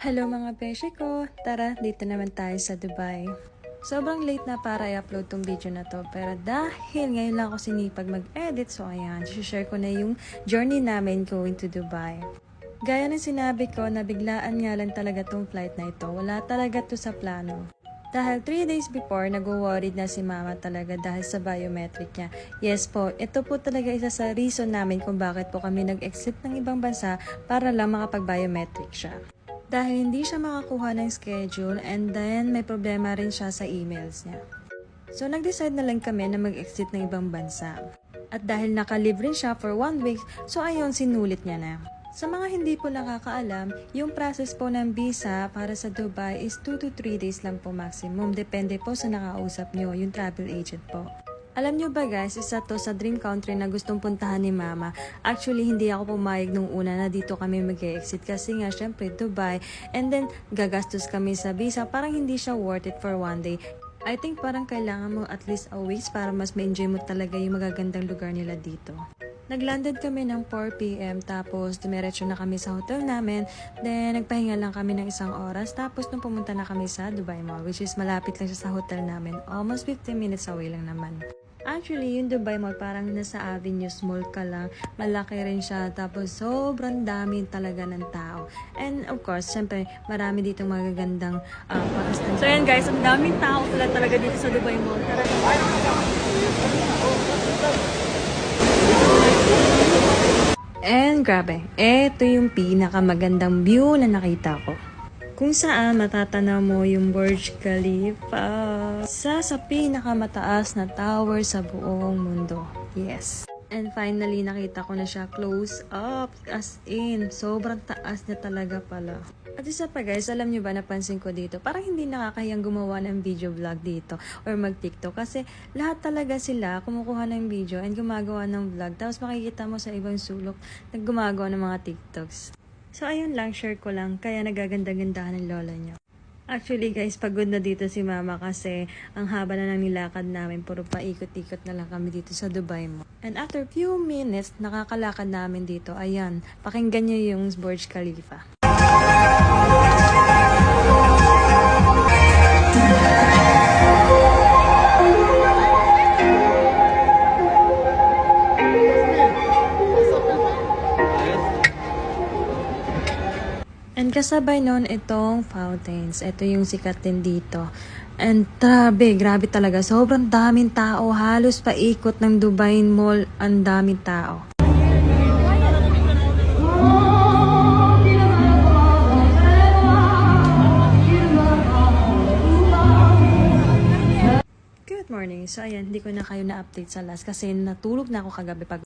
Hello mga beshe ko! Tara, dito naman tayo sa Dubai. Sobrang late na para i-upload tong video na to, pero dahil ngayon lang ako sinipag mag-edit, so ayan, share ko na yung journey namin going to Dubai. Gaya ng sinabi ko, nabiglaan nga lang talaga tong flight na ito. Wala talaga to sa plano. Dahil 3 days before, nag-worried na si mama talaga dahil sa biometric niya. Yes po, ito po talaga isa sa reason namin kung bakit po kami nag-exit ng ibang bansa para lang makapag-biometric siya. Dahil hindi siya makakuha ng schedule and then may problema rin siya sa emails niya. So nag-decide na lang kami na mag-exit ng ibang bansa. At dahil naka-leave rin siya for 1 week, so ayun, sinulit niya na. Sa mga hindi po nakakaalam, yung process po ng visa para sa Dubai is 2 to 3 days lang po maximum. Depende po sa nakausap nyo, yung travel agent po. Alam nyo ba guys, isa to sa dream country na gustong puntahan ni mama. Actually, hindi ako pumayag nung una na dito kami mag-exit kasi nga syempre Dubai and then gagastos kami sa visa. Parang hindi siya worth it for 1 day. I think parang kailangan mo at least a week para mas ma-enjoy mo talaga yung magagandang lugar nila dito. Naglanded kami ng 4 p.m. tapos dumiretso na kami sa hotel namin. Then nagpahinga lang kami ng 1 oras tapos nung pumunta na kami sa Dubai Mall, which is malapit lang siya sa hotel namin. Almost 15 minutes away lang naman. Actually, yung Dubai Mall parang nasa Avenues Mall ka lang. Malaki rin siya. Tapos sobrang dami talaga ng tao. And of course, syempre, marami ditong magagandang pakastan. So yan guys, ang daming tao talaga dito sa Dubai Mall. Tara. And grabe, eto yung pinakamagandang view na nakita ko. Kung saan matatanaw mo yung Burj Khalifa. Isa sa pinakamataas na tower sa buong mundo. Yes. And finally, nakita ko na siya close up. As in, sobrang taas niya talaga pala. At isa pa guys, alam nyo ba, napansin ko dito, parang hindi nakakahiyang gumawa ng video vlog dito or mag-TikTok. Kasi lahat talaga sila kumukuha ng video and gumagawa ng vlog. Tapos makikita mo sa ibang sulok na gumagawa ng mga TikToks. So ayun lang, share ko lang. Kaya nagaganda-gandahan ng lola niya. Actually guys, pagod na dito si mama kasi ang haba na ng nilakad namin. Puro paikot-ikot na lang kami dito sa Dubai Mall. And after few minutes, nakakalakad namin dito. Ayan, pakinggan nyo yung Burj Khalifa. And kasabay nun itong fountains. Ito yung sikat din dito. And grabe talaga. Sobrang daming tao. Halos paikot ng Dubai Mall. Ang daming tao. Good morning. So ayan, hindi ko na kayo na-update sa last kasi natulog na ako kagabi pag